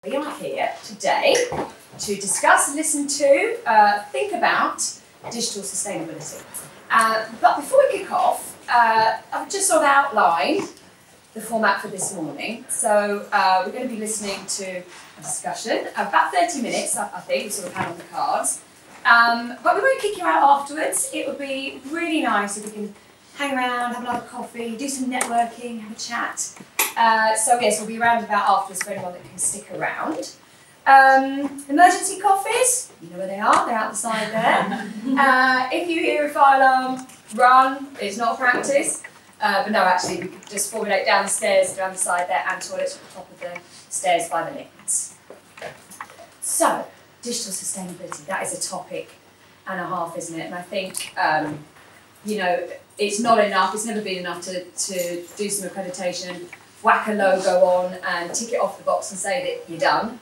We are here today to discuss, listen to, think about digital sustainability. But before we kick off, I've just sort of outlined the format for this morning. So we're going to be listening to a discussion, about 30 minutes, I think, we sort of had on the cards. But we won't kick you out afterwards. It would be really nice if we can hang around, have another coffee, do some networking, have a chat. So yes, we'll be around about afterwards for anyone that can stick around. Emergency coffees, you know where they are, they're out the side there. If you hear a fire alarm, run, it's not a practice. But no, actually, we could just formulate down the stairs, down the side there, and toilets at the top of the stairs by the lifts. So, digital sustainability, that is a topic and a half, isn't it? And I think, you know, it's not enough, it's never been enough to do some accreditation, whack a logo on and tick it off the box and say that you're done.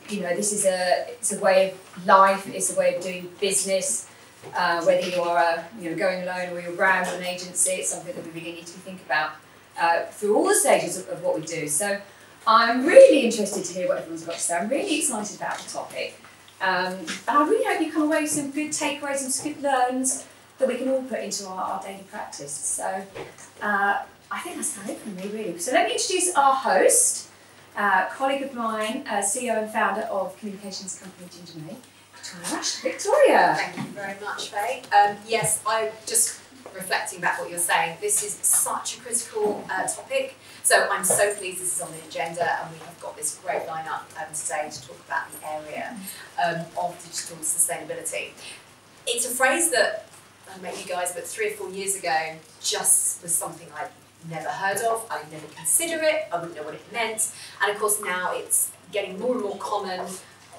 You know, this is it's a way of life, it's a way of doing business, whether you are going alone or you're a brand or an agency, it's something that we really need to think about through all the stages of what we do. So I'm really interested to hear what everyone's got to say. I'm really excited about the topic. And I really hope you come away with some good takeaways and some good learns that we can all put into our daily practice. So I think that's about it from me, really. So let me introduce our host, colleague of mine, CEO and founder of communications company Ginger May, Victoria Rush. Victoria. Thank you very much, Faye. Yes, I'm just reflecting back what you're saying. This is such a critical topic. So I'm so pleased this is on the agenda and we have got this great lineup today to talk about the area of digital sustainability. It's a phrase that I met you guys, but 3 or 4 years ago, just was something I'd never heard of. I'd never consider it. I wouldn't know what it meant. And of course now it's getting more and more common,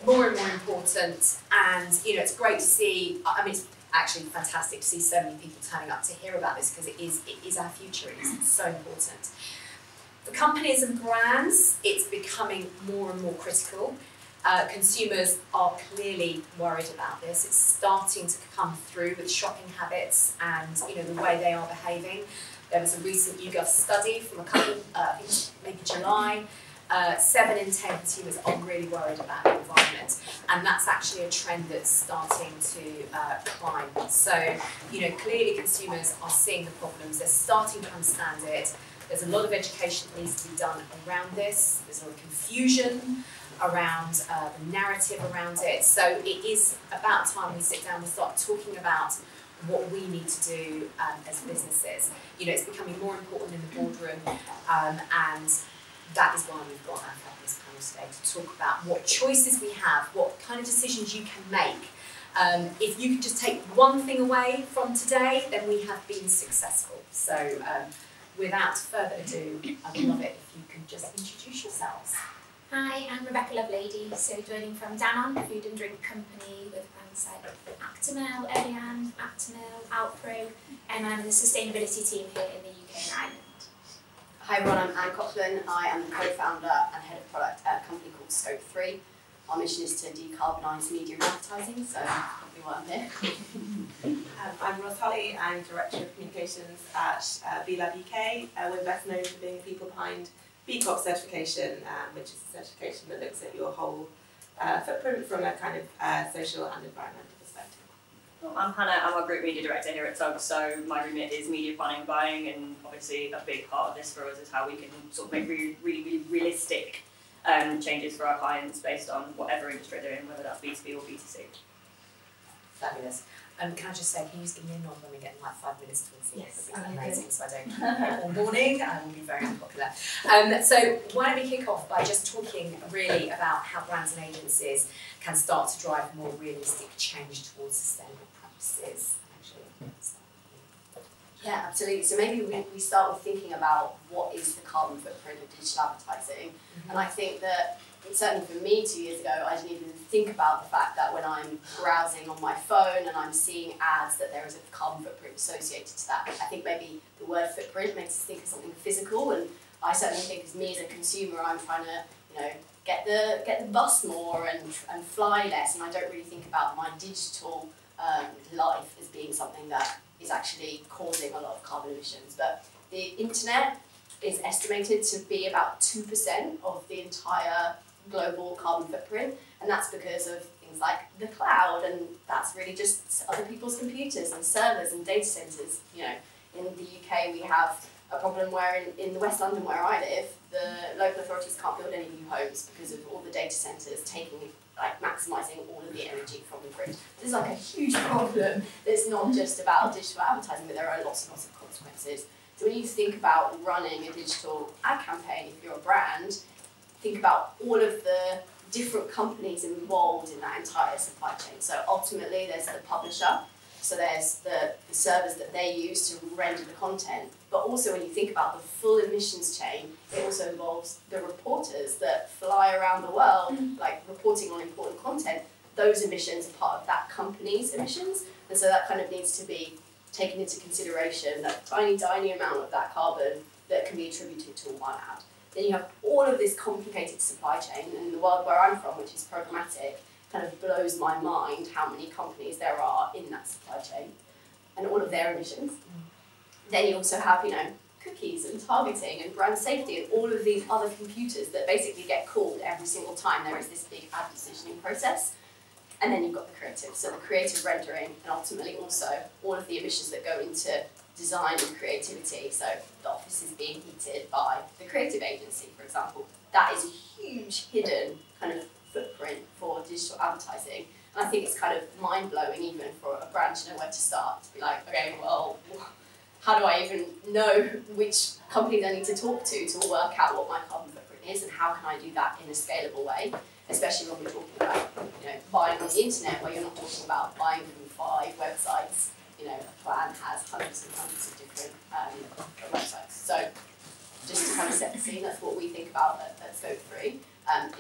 more and more important. And it's great to see. I mean, it's actually fantastic to see so many people turning up to hear about this because it is our future. It is so important. For companies and brands, it's becoming more and more critical. Consumers are clearly worried about this. It's starting to come through with shopping habits and the way they are behaving. There was a recent YouGov study from a couple, I think maybe July. 7 in 10 consumers are really worried about the environment, and that's actually a trend that's starting to climb. So clearly consumers are seeing the problems. They're starting to understand it. There's a lot of education that needs to be done around this. There's a lot of confusion around the narrative around it. So it is about time we sit down and start talking about what we need to do as businesses. It's becoming more important in the boardroom, and that is why we've got our fabulous panel today to talk about what choices we have, what kind of decisions you can make. If you could just take one thing away from today, then we have been successful. So without further ado, I would love it if you could just introduce yourselves. Hi, I'm Rebecca Lovelady, so joining from Danone, a food and drink company with brands like Actimel, Elian, Actimel, Outpro, and I'm in the sustainability team here in the UK and Ireland. Hi everyone, I'm Anne Coughlin. I am the co-founder and head of product at a company called Scope 3. Our mission is to decarbonise media and advertising, so that's probably why I'm here. I'm Ros Holly, I'm Director of Communications at B-Lab UK. We're best known for being the people behind B Corp certification, which is a certification that looks at your whole footprint from a kind of social and environmental perspective. Well, I'm Hannah, I'm our Group Media Director here at TUG, so my remit is media planning and buying, and obviously a big part of this for us is how we can sort of make really realistic changes for our clients based on whatever industry they're in, whether that's B2B or B2C. Fabulous. Can I just say, can you just give me a nod when we get like 5 minutes to see? Yes, That would be amazing, so I don't keep it all morning. I will be very unpopular. So why don't we kick off by just talking really about how brands and agencies can start to drive more realistic change towards sustainable practices. Yeah, absolutely. So maybe we start with thinking about what is the carbon footprint of digital advertising. And I think that certainly for me 2 years ago, I didn't even think about the fact that when I'm browsing on my phone and I'm seeing ads that there is a carbon footprint associated to that. I think maybe the word footprint makes us think of something physical, and I certainly think as me as a consumer, I'm trying to get the bus more and fly less, and I don't really think about my digital life as being something that is actually causing a lot of carbon emissions. But the internet is estimated to be about 2% of the entire global carbon footprint, and that's because of things like the cloud, and that's really just other people's computers and servers and data centres. You know, in the UK we have a problem where in the West London where I live, the local authorities can't build any new homes because of all the data centres taking, like, maximising all of the energy from the grid. This is like a huge problem that's not just about digital advertising, but there are lots and lots of consequences. So when you think about running a digital ad campaign, if you're a brand, think about all of the different companies involved in that entire supply chain. So ultimately there's the publisher, so there's the servers that they use to render the content, but also when you think about the full emissions chain, it also involves the reporters that fly around the world, like reporting on important content. Those emissions are part of that company's emissions, and so that kind of needs to be taken into consideration, that tiny, tiny amount of that carbon that can be attributed to one ad. Then you have all of this complicated supply chain, and in the world where I'm from, which is programmatic, kind of blows my mind how many companies there are in that supply chain and all of their emissions. Then you also have, you know, cookies and targeting and brand safety and all of these other computers that basically get called every single time there is this big ad decisioning process. And then you've got the creative, so the creative rendering, and ultimately also all of the emissions that go into design and creativity. So the office is being heated by the creative agency, for example. That is a huge hidden kind of footprint for digital advertising. And I think it's kind of mind-blowing even for a brand to know where to start, to be like, okay, well, how do I even know which companies I need to talk to work out what my carbon footprint is, and how can I do that in a scalable way, especially when we're talking about, you know, buying on the internet, where you're not talking about buying from 5 websites. You know, a plan has hundreds and hundreds of different websites. So just to kind of set the scene, that's what we think about at Scope 3.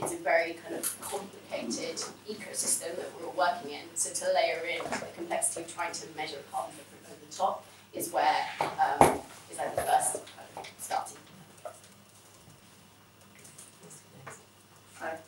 It's a very kind of complicated ecosystem that we're all working in. So to layer in the complexity of trying to measure carbon footprint over the top is where is like the first kind of starting.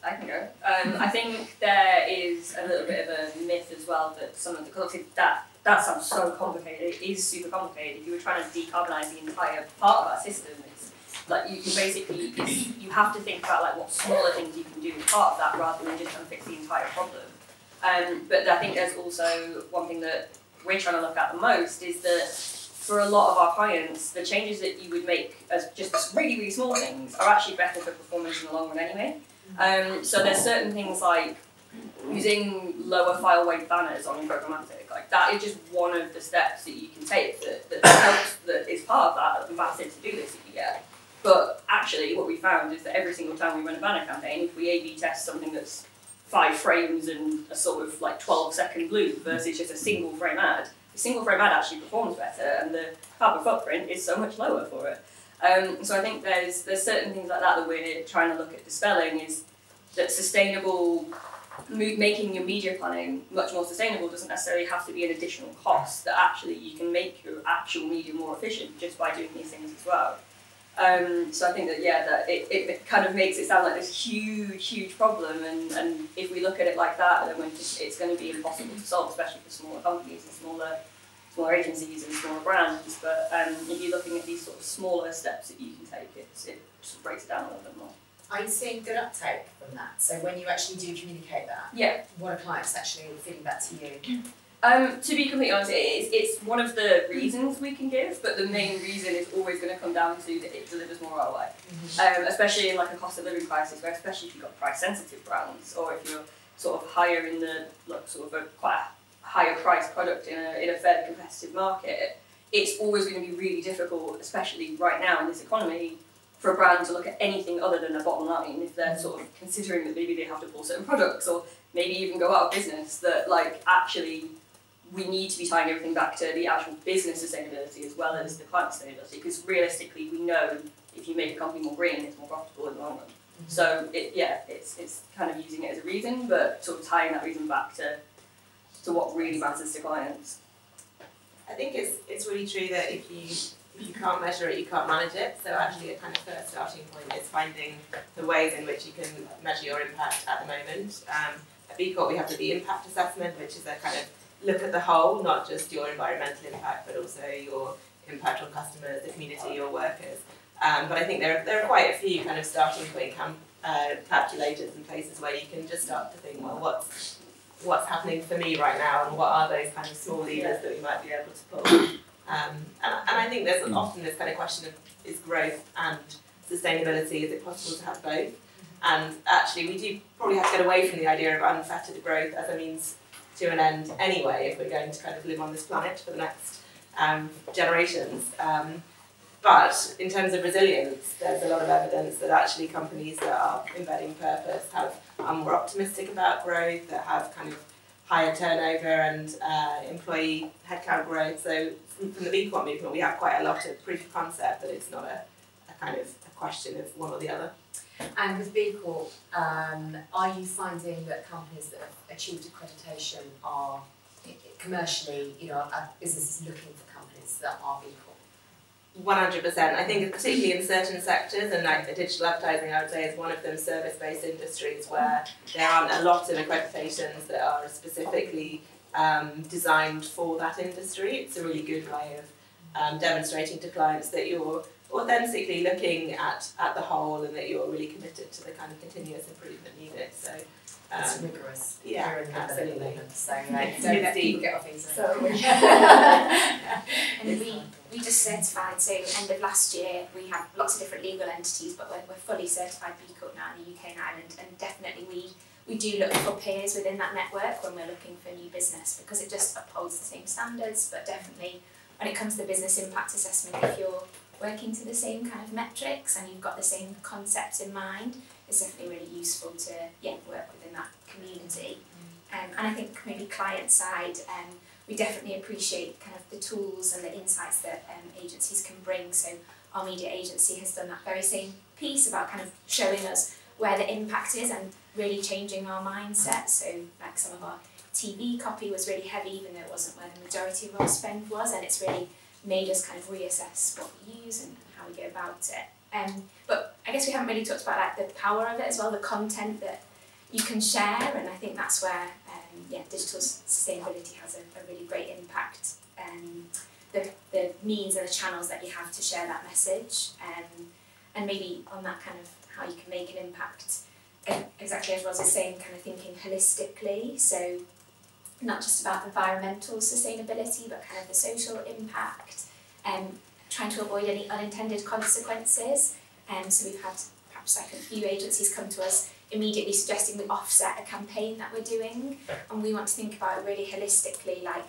I can go. I think there is a little bit of a myth as well that some of the, because obviously that sounds so complicated. It is super complicated. If you were trying to decarbonise the entire part of our system, it's like you basically, you have to think about like what smaller things you can do as part of that rather than just trying to fix the entire problem. But I think there's also one thing that we're trying to look at the most is that for a lot of our clients, the changes that you would make as just really, really small things are actually better for performance in the long run anyway. So there's certain things like using lower file weight banners on programmatic, like that is just one of the steps that you can take that helps, that is part of that massive to-do list that you get. But actually what we found is that every single time we run a banner campaign, if we A/B test something that's 5 frames and a sort of like 12-second loop versus just a single frame ad, the single frame ad actually performs better and the carbon footprint is so much lower for it. So I think there's certain things like that we're trying to look at dispelling, is that sustainable, making your media planning much more sustainable doesn't necessarily have to be an additional cost, that actually you can make your actual media more efficient just by doing these things as well. So I think that, yeah, that it kind of makes it sound like this huge problem, and if we look at it like that, then it's going to be impossible to solve, especially for smaller companies and smaller agencies and smaller brands. But if you're looking at these sort of smaller steps that you can take, it just breaks it down a little bit more. Are you seeing good uptake from that? So when you actually do communicate that, yeah, what are clients actually feeding back to you? To be completely honest, it's one of the reasons we can give, but the main reason is always going to come down to that it delivers more ROI. Especially in like a cost of living crisis, where especially if you've got price sensitive brands, or if you're sort of higher in the sort of quite a higher price product in a fairly competitive market, it's always going to be really difficult, especially right now in this economy, for a brand to look at anything other than their bottom line if they're sort of considering that maybe they have to pull certain products or maybe even go out of business, that like actually we need to be tying everything back to the actual business sustainability as well as the climate sustainability, because realistically we know if you make a company more green, it's more profitable in the long run. So it's kind of using it as a reason, but sort of tying that reason back to what really matters to clients. I think it's really true that if you can't measure it, you can't manage it. So actually a kind of first starting point is finding the ways in which you can measure your impact at the moment. At B Corp we have the impact assessment, which is a kind of look at the whole, not just your environmental impact, but also your impact on customers, the community, your workers. But I think there are quite a few kind of starting point calculators and places where you can just start to think, well, what's happening for me right now, and what are those kind of small levers that we might be able to pull. And I think there's often this kind of question of, is growth and sustainability, is it possible to have both? And actually we do probably have to get away from the idea of unfettered growth as a means to an end anyway, if we're going to kind of live on this planet for the next generations. But in terms of resilience, there's a lot of evidence that actually companies that are embedding purpose are more optimistic about growth, that have kind of higher turnover and employee headcount growth. So from the B Corp movement, we have quite a lot of proof of concept that it's not a kind of a question of one or the other. And with B Corp, are you finding that companies that have achieved accreditation are commercially, are businesses looking for companies that are B Corp? 100%. I think particularly in certain sectors, and like the digital advertising, I would say is one of them, service-based industries where there aren't a lot of accreditations that are specifically designed for that industry. It's a really good way of demonstrating to clients that you're authentically looking at the whole, and that you're really committed to the kind of continuous improvement needed. So it's rigorous. Yeah, absolutely. So don't let people get off easy. And we just certified, so end of last year we have lots of different legal entities, but we're fully certified B Corp now in the UK and Ireland, and definitely we do look for peers within that network when we're looking for new business, because it just upholds the same standards. But definitely when it comes to the business impact assessment, if you're working to the same kind of metrics and you've got the same concepts in mind, it's definitely really useful to work within that community. And I think maybe client side, we definitely appreciate kind of the tools and the insights that agencies can bring. So our media agency has done that very same piece about kind of showing us where the impact is and really changing our mindset. So like some of our TV copy was really heavy, even though it wasn't where the majority of our spend was, and it's really made us kind of reassess what we use and how we go about it. But I guess we haven't really talked about like the power of it as well, the content that you can share, and I think that's where digital sustainability has a really great impact. The means and the channels that you have to share that message, and maybe on that kind of how you can make an impact, exactly as Ros was saying, kind of thinking holistically, so not just about environmental sustainability but kind of the social impact, trying to avoid any unintended consequences. So we've had perhaps like a few agencies come to us immediately suggesting we offset a campaign that we're doing, and we want to think about it really holistically, like,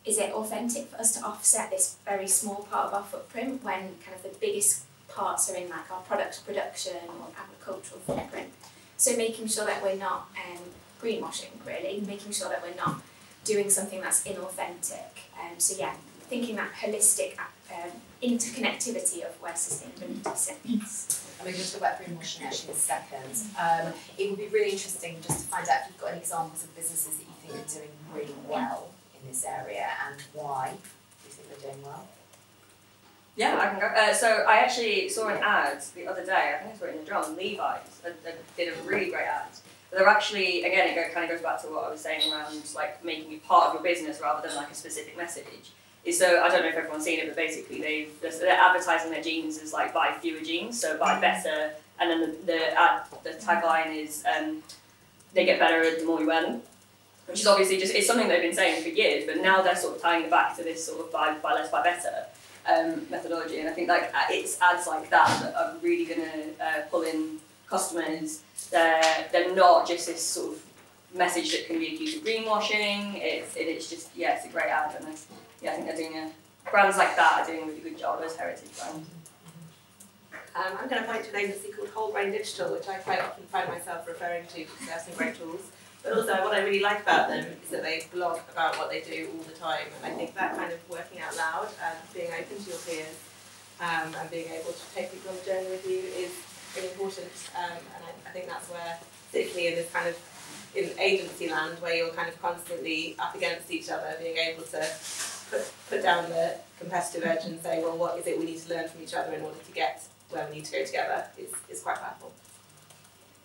is it authentic for us to offset this very small part of our footprint when kind of the biggest parts are in like our product production or agricultural footprint? So making sure that we're not greenwashing, really, making sure that we're not doing something that's inauthentic. So yeah, thinking that holistic interconnectivity of where sustainability sits. And we're going to talk about greenwashing actually in a second. It would be really interesting just to find out if you've got any examples of businesses that you think are doing really well in this area, and why do you think they're doing well? Yeah, I can go. So I actually saw an ad the other day, I think I saw it in the drum, Levi's did a really great ad. But they're actually, again, it kind of goes back to what I was saying around like making it part of your business rather than like a specific message. So I don't know if everyone's seen it, but basically they're advertising their jeans as like buy fewer jeans, so buy better, and then the tagline is they get better the more you wear them, which is obviously just, it's something they've been saying for years, but now they're sort of tying it back to this sort of buy less, buy better methodology. And I think like it's ads like that are really going to pull in customers. They're not just this sort of message that can be accused of greenwashing. It's just, yeah, it's a great ad, and I think they're doing brands like that are doing a really good job as heritage brands. I'm going to point to an agency called Whole Brain Digital, which I quite often find myself referring to because they have some great tools. But also what I really like about them is that they blog about what they do all the time, and I think that kind of working out loud and being open to your peers and being able to take people on the journey with you is really important. And I think that's where, particularly in this kind of in agency land where you're kind of constantly up against each other, being able to put down the competitive edge and say, well, what is it we need to learn from each other in order to get where we need to go together is quite powerful.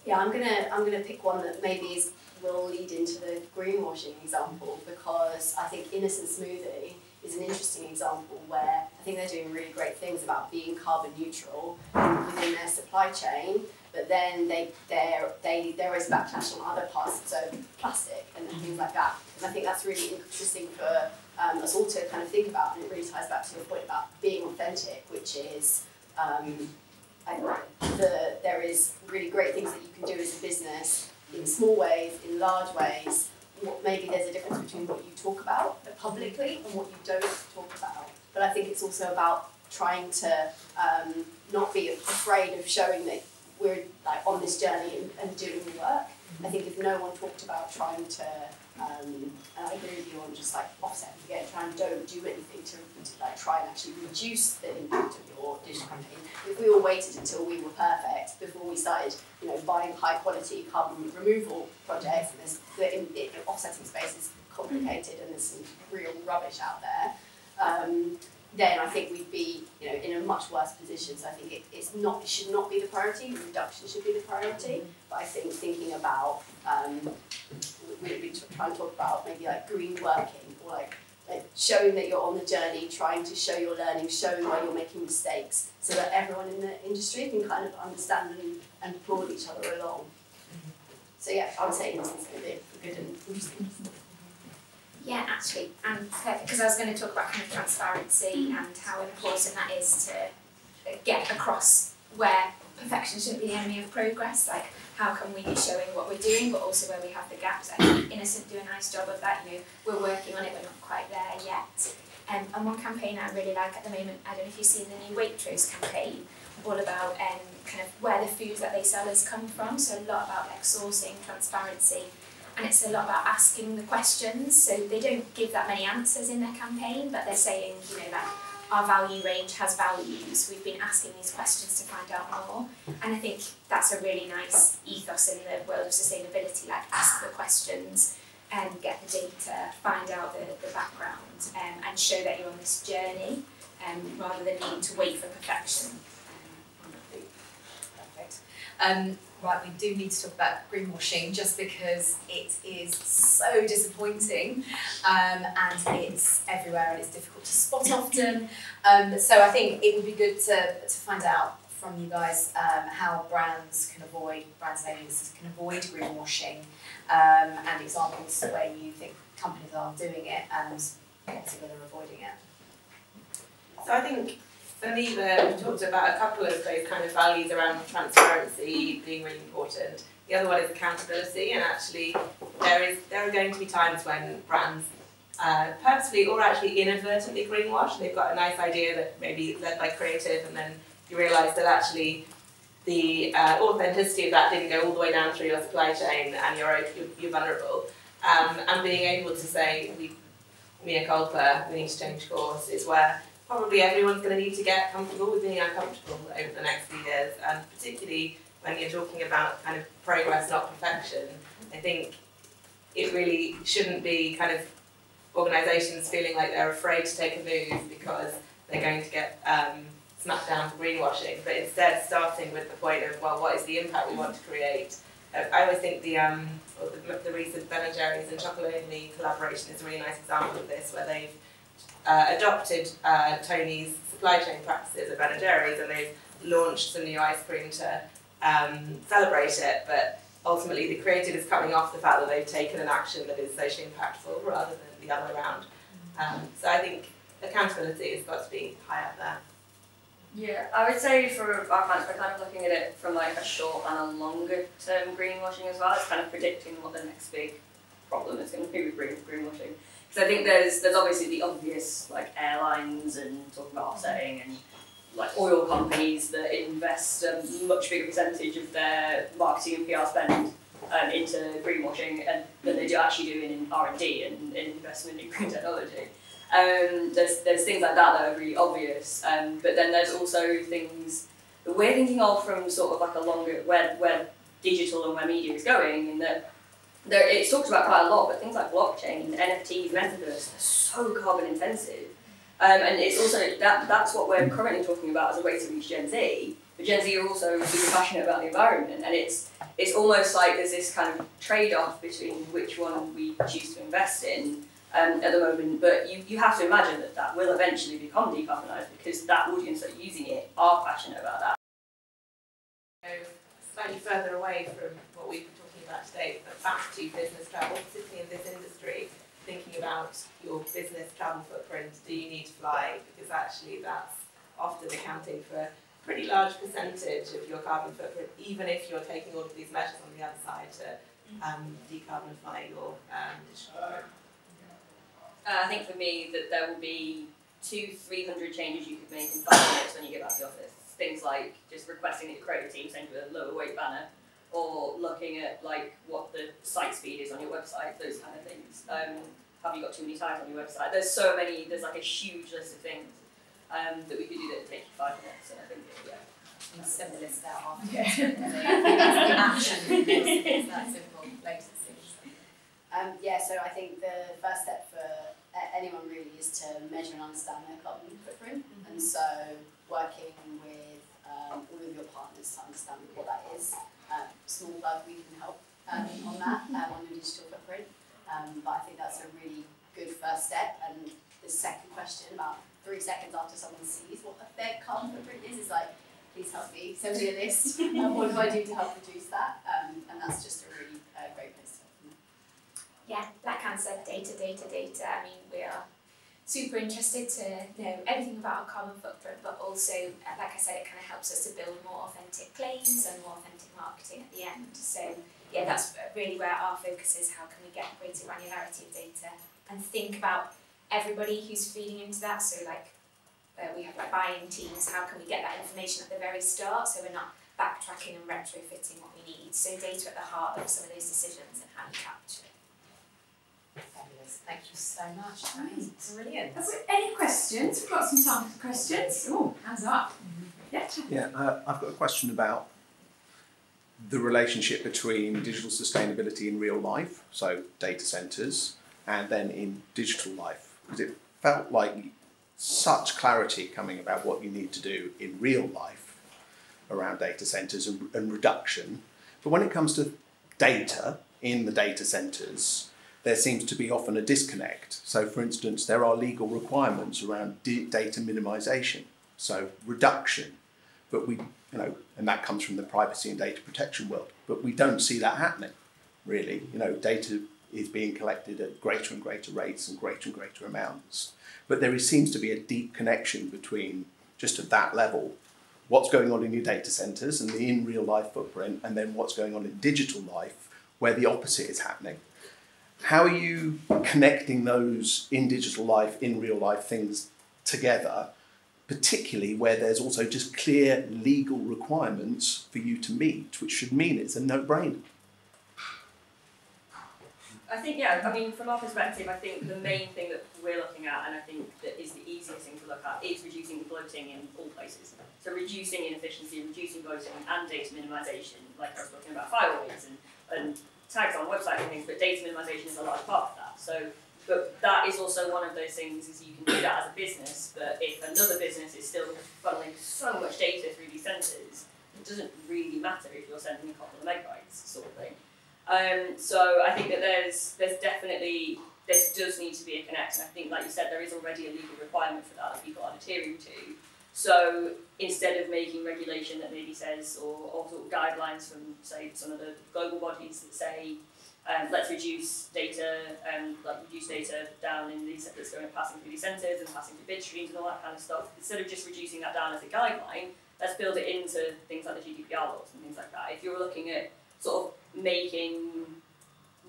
Yeah, I'm gonna pick one that maybe will lead into the greenwashing example, because I think Innocent Smoothie is an interesting example where I think they're doing really great things about being carbon neutral within their supply chain, but then there is backlash on other parts, so plastic and things like that. And I think that's really interesting for us all to kind of think about, and it really ties back to your point about being authentic, which is there is really great things that you can do as a business in small ways, in large ways. Maybe there's a difference between what you talk about publicly and what you don't talk about. But I think it's also about trying to not be afraid of showing that we're like on this journey and doing the work. I think if no one talked about trying to, and I agree with you on just like offset again, don't do anything to like try and actually reduce the impact of your digital campaign. If we all waited until we were perfect before we started, buying high quality carbon removal projects, and the offsetting space is complicated and there's some real rubbish out there. Then I think we'd be, in a much worse position. So I think it should not be the priority. Reduction should be the priority. But I think thinking about, we try and talk about maybe like green working, or like showing that you're on the journey, trying to show your learning, showing where you're making mistakes, so that everyone in the industry can kind of understand and pull each other along. So yeah, I would say this is going to be good and interesting. Yeah, actually, and because I was going to talk about kind of transparency and how important that is to get across where perfection shouldn't be the enemy of progress. Like, how can we be showing what we're doing, but also where we have the gaps? I think Innocent do a nice job of that. We're working on it, we're not quite there yet. And one campaign I really like at the moment, I don't know if you've seen the new Waitrose campaign, all about kind of where the foods that they sell has come from. So a lot about like sourcing, transparency. And it's a lot about asking the questions. So they don't give that many answers in their campaign, but they're saying, like, our value range has values. We've been asking these questions to find out more. And I think that's a really nice ethos in the world of sustainability, like ask the questions and get the data, find out the background, and show that you're on this journey, rather than needing to wait for perfection. Perfect. Right, we do need to talk about greenwashing, just because it is so disappointing, and it's everywhere and it's difficult to spot often. So I think it would be good to find out from you guys how brand owners can avoid greenwashing, and examples where you think companies are doing it and obviously where they're avoiding it. So I think, for me, we've talked about a couple of those kind of values around transparency being really important. The other one is accountability, and actually there are going to be times when brands purposely or actually inadvertently greenwash. They've got a nice idea that maybe led by creative, and then you realise that actually the authenticity of that didn't go all the way down through your supply chain, and you're vulnerable. And being able to say, mea culpa, we need to change course, is where probably everyone's going to need to get comfortable with being uncomfortable over the next few years, and particularly when you're talking about kind of progress, not perfection. I think it really shouldn't be kind of organisations feeling like they're afraid to take a move because they're going to get smacked down for greenwashing, but instead starting with the point of, well, what is the impact we want to create? I always think the recent Ben & Jerry's and Chocolonely collaboration is a really nice example of this, where they've adopted Tony's supply chain practices at Ben & Jerry's, and they've launched some new ice cream to celebrate it, but ultimately the creative is coming off the fact that they've taken an action that is socially impactful rather than the other way around. So I think accountability has got to be high up there. Yeah, I would say for our clients, we're kind of looking at it from like a short and a longer term greenwashing as well. It's kind of predicting what the next big problem is going to be with greenwashing. Because I think there's obviously the obvious, like airlines and talking about offsetting, and like oil companies that invest a much bigger percentage of their marketing and PR spend into greenwashing than they do actually do in R&D and in investment in green technology. There's things like that are really obvious, but then there's also things that we're thinking of from sort of like a longer, where digital and where media is going, in that it's talked about quite a lot, but things like blockchain, NFTs, metaverse are so carbon intensive, and it's also that's what we're currently talking about as a way to reach Gen Z. But Gen Z are also super passionate about the environment, and it's almost like there's this kind of trade-off between which one we choose to invest in at the moment. But you have to imagine that will eventually become decarbonised, because that audience that are using it are passionate about that. So slightly further away from what we've been talking about today, but back to business travel, particularly in this industry, thinking about your business travel footprint, do you need to fly? Because actually that's often accounting for a pretty large percentage of your carbon footprint, even if you're taking all of these measures on the other side to decarbonify your digital footprint. I think for me that there will be 200-300 changes you could make in 5 minutes when you get back to the office. Things like just requesting that your creative team send you a lower weight banner, or looking at like what the site speed is on your website, those kind of things. Have you got too many tags on your website? There's so many, there's like a huge list of things that we could do that would take you 5 minutes, and I think, yeah. Send the list out after. Yeah. The action is that simple. Latest things. Yeah, so I think the first step for anyone really is to measure and understand their carbon footprint, and so working with all of your partners to understand what that is. Small plug, we can help on that, on your digital footprint, but I think that's a really good first step. And the second question, about 3 seconds after someone sees what their carbon footprint is like, please help me, send me a list, what do I do to help reduce that, and that's just a really great place to start. Yeah, like Anne said, data. I mean, we are super interested to know everything about our carbon footprint, but also, like I said, it kind of helps us to build more authentic claims and more authentic marketing at the end. So yeah, that's really where our focus is. How can we get greater granularity of data and think about everybody who's feeding into that? So like we have like buying teams, how can we get that information at the very start so we're not backtracking and retrofitting what we need? So data at the heart of some of those decisions and how you capture it. Fabulous. Thank you so much. That is brilliant. Have we any questions? We've got some time for questions. Oh, hands up. Yeah. Yeah, I've got a question about the relationship between digital sustainability in real life, so data centres, and then in digital life, because it felt like such clarity coming about what you need to do in real life around data centres and reduction. But when it comes to data in the data centres, there seems to be often a disconnect. So for instance, there are legal requirements around data minimisation, so reduction, but we, and that comes from the privacy and data protection world, but we don't see that happening, really. Data is being collected at greater and greater rates and greater amounts. But there seems to be a deep connection between, just at that level, what's going on in your data centres and the in real life footprint, and then what's going on in digital life, where the opposite is happening. How are you connecting those in digital life, in real life things together, particularly where there's also just clear legal requirements for you to meet, which should mean it's a no-brainer? I think, yeah, I mean, from our perspective, I think the main thing that we're looking at, and I think that is the easiest thing to look at, is reducing bloating in all places. So reducing inefficiency, reducing bloating, and data minimisation, like I was talking about firewalls and tags on websites and things, but data minimisation is a large part of that. So, but that is also one of those things, is you can do that as a business, but if another business is still funneling so much data through these sensors, it doesn't really matter if you're sending a couple of megabytes, sort of thing. So I think that there does need to be a connection. I think, like you said, there is already a legal requirement for that people are adhering to. So instead of making regulation that maybe says, or sort of guidelines from, say, some of the global bodies that say, let's reduce data, reduce data down in these that's going passing through these sensors and passing through bid streams and all that kind of stuff. Instead of just reducing that down as a guideline, let's build it into things like the GDPR laws and things like that. If you're looking at sort of making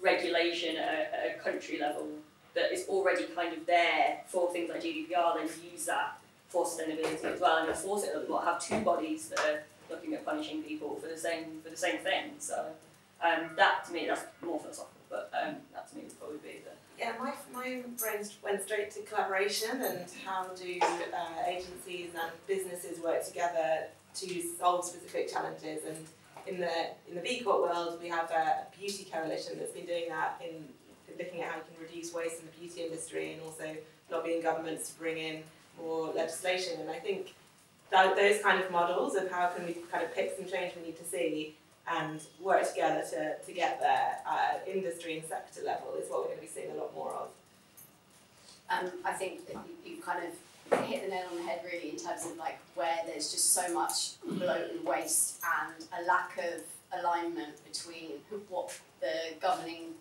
regulation at a country level that is already kind of there for things like GDPR, then use that for sustainability as well and enforce it a little more. Have two bodies that are looking at punishing people for the same thing. So that to me, that's more philosophical, but that to me would probably be the. Yeah, my brain went straight to collaboration and how do agencies and businesses work together to solve specific challenges. And in the B Corp world, we have a beauty coalition that's been doing that in looking at how we can reduce waste in the beauty industry and also lobbying governments to bring in more legislation. And I think that those kind of models of how can we kind of pick some change we need to see and work together to get there at industry and sector level is what we're going to be seeing a lot more of. I think that you kind of hit the nail on the head really in terms of like where there's just so much bloat and waste and a lack of alignment between what the governing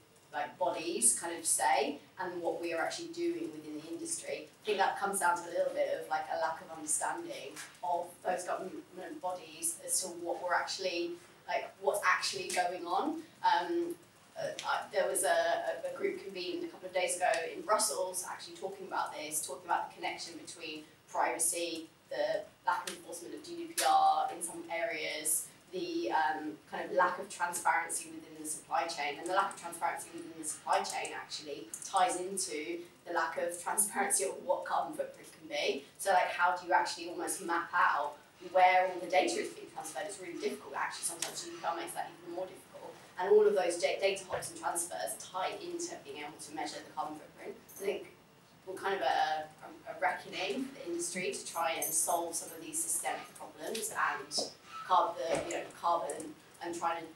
bodies kind of say and what we are actually doing within the industry. I think that comes down to a little bit of a lack of understanding of those government bodies as to what we're actually what's actually going on. There was a group convened a couple of days ago in Brussels actually talking about this, talking about the connection between privacy, the lack of enforcement of GDPR in some areas, the kind of lack of transparency within the supply chain. And the lack of transparency within the supply chain actually ties into the lack of transparency of what carbon footprint can be. So how do you actually almost map out where all the data is being transferred? It's really difficult actually. Sometimes GDPR makes that even more difficult. And all of those data hops and transfers tie into being able to measure the carbon footprint. I think we're kind of a reckoning for the industry to try and solve some of these systemic problems and carbon and trying to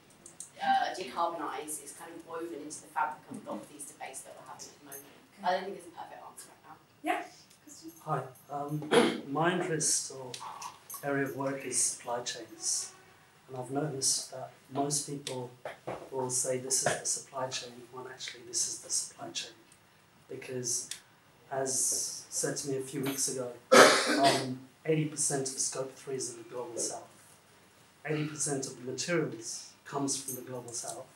decarbonise is kind of woven into the fabric of a lot of these debates that we're having at the moment. I don't think there's a perfect answer right now. Yeah. Hi. My interest or area of work is supply chains. And I've noticed that most people will say this is the supply chain, when actually this is the supply chain. Because, as said to me a few weeks ago, 80% of scope 3 is in the global south. 80% of the materials comes from the global south.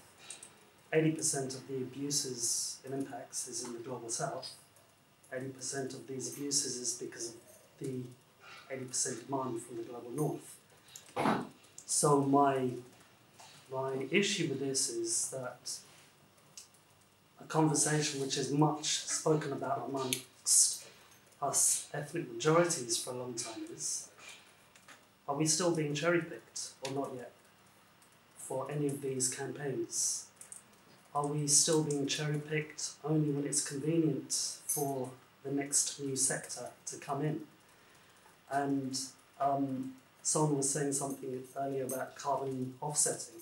80% of the abuses and impacts is in the global south. 80% of these abuses is because of the 80% demand from the global north. So my issue with this is that a conversation which is much spoken about amongst us ethnic majorities for a long time is, are we still being cherry-picked or not yet for any of these campaigns? Are we still being cherry-picked only when it's convenient for the next new sector to come in? And someone was saying something earlier about carbon offsetting.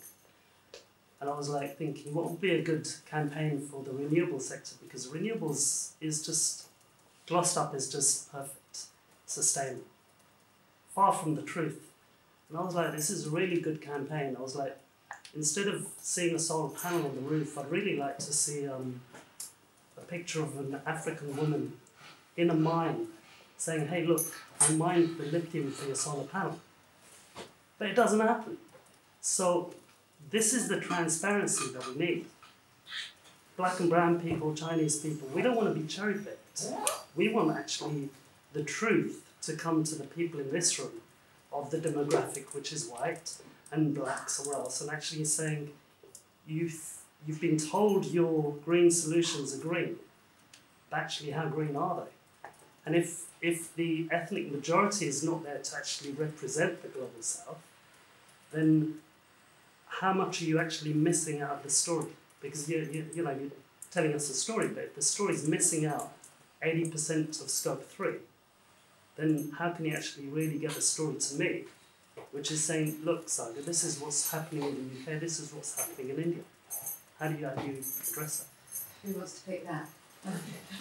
And I was thinking, what would be a good campaign for the renewable sector? Because renewables is just, glossed up as just perfect, sustainable. Far from the truth. And I was this is a really good campaign. I was instead of seeing a solar panel on the roof, I'd really like to see a picture of an African woman in a mine saying, hey, look, I mined the lithium for your solar panel. But it doesn't happen. So this is the transparency that we need. Black and brown people, Chinese people, we don't want to be cherry-picked. We want actually the truth to come to the people in this room of the demographic, which is white and black somewhere else, and actually saying, you've been told your green solutions are green, but actually how green are they? And if the ethnic majority is not there to actually represent the global south, then how much are you actually missing out of the story? Because you're telling us a story, but if the story is missing out 80% of scope 3, then how can you actually really get the story to me, which is saying, look, Saga, this is what's happening in the UK, this is what's happening in India. How do you address that? Who wants to pick that?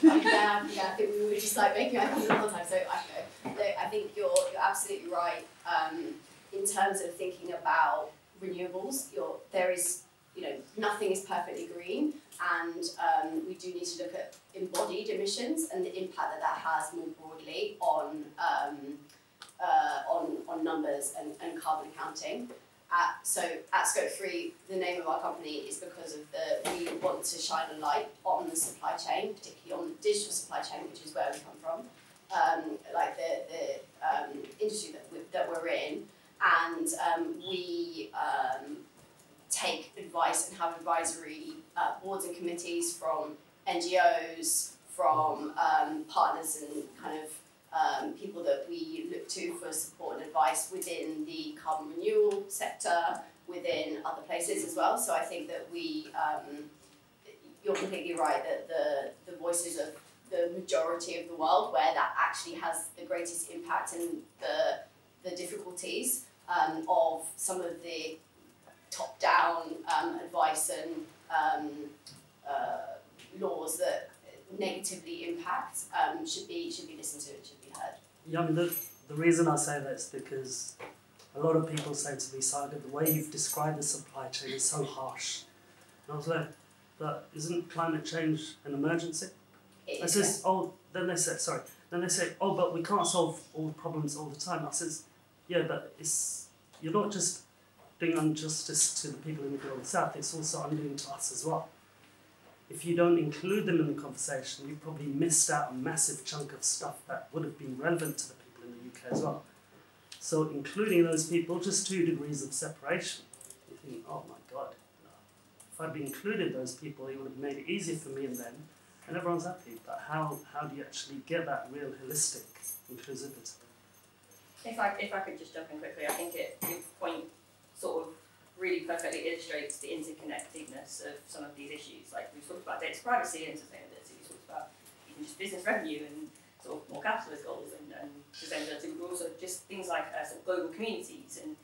Yeah, I think we were just making eye contact the whole time. So I think you're absolutely right. In terms of thinking about renewables, there is, nothing is perfectly green, and we do need to look at embodied emissions and the impact that has more broadly on numbers and carbon accounting. So at Scope 3, the name of our company is because of we want to shine a light on the supply chain, particularly on the digital supply chain, which is where we come from, the industry that we're in, and we take advice and have advisory boards and committees from NGOs, from partners and kind of people that we look to for support and advice within the carbon renewal sector, within other places as well. So I think that you're completely right that the voices of the majority of the world, where that actually has the greatest impact and the difficulties of some of the top-down advice and laws that negatively impact should be listened to and should be heard. Yeah, I mean, the reason I say that is because a lot of people say to me, Saga, the way you've described the supply chain is so harsh. And I was like, but isn't climate change an emergency? I says, oh, then they say, oh, but we can't solve all the problems all the time. I says, yeah, but you're not just doing injustice to the people in the global south, it's also undoing to us as well. If you don't include them in the conversation, you've probably missed out a massive chunk of stuff that would have been relevant to the people in the UK as well. So including those people, just 2 degrees of separation, you think, oh my God, if I'd included those people, it would have made it easier for me and them, and everyone's happy. But how do you actually get that real holistic inclusivity? If I could just jump in quickly, I think your point sort of really perfectly illustrates the interconnectedness of some of these issues. Like we've talked about data privacy and sustainability, we talked about even just business revenue and sort of more capitalist goals and sustainability, but also just things like sort of global communities and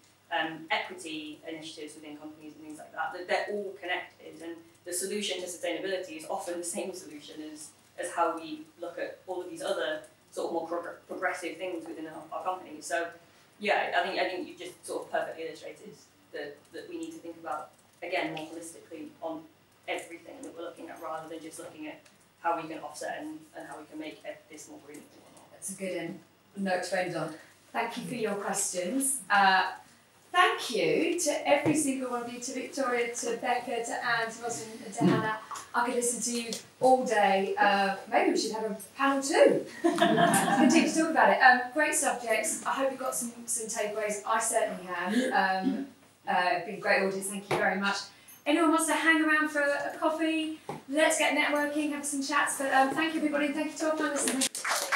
equity initiatives within companies and things like that, that they're all connected, and the solution to sustainability is often the same solution as how we look at all of these other sort of more progressive things within our companies. So yeah, I think you just sort of perfectly illustrated that we need to think about, again, more holistically on everything that we're looking at, rather than just looking at how we can offset and how we can make this more green. That's a good note to end on. Thank you for your questions. Thank you to every single one of you, to Victoria, to Becca, to Anne, to Rosalind and to Hannah. I could listen to you all day. Maybe we should have a panel too. Continue to talk about it. Great subjects. I hope you got some takeaways. I certainly have. Been a great audience, thank you very much. Anyone wants to hang around for a coffee? Let's get networking, have some chats. But thank you everybody, and thank you to our panelists.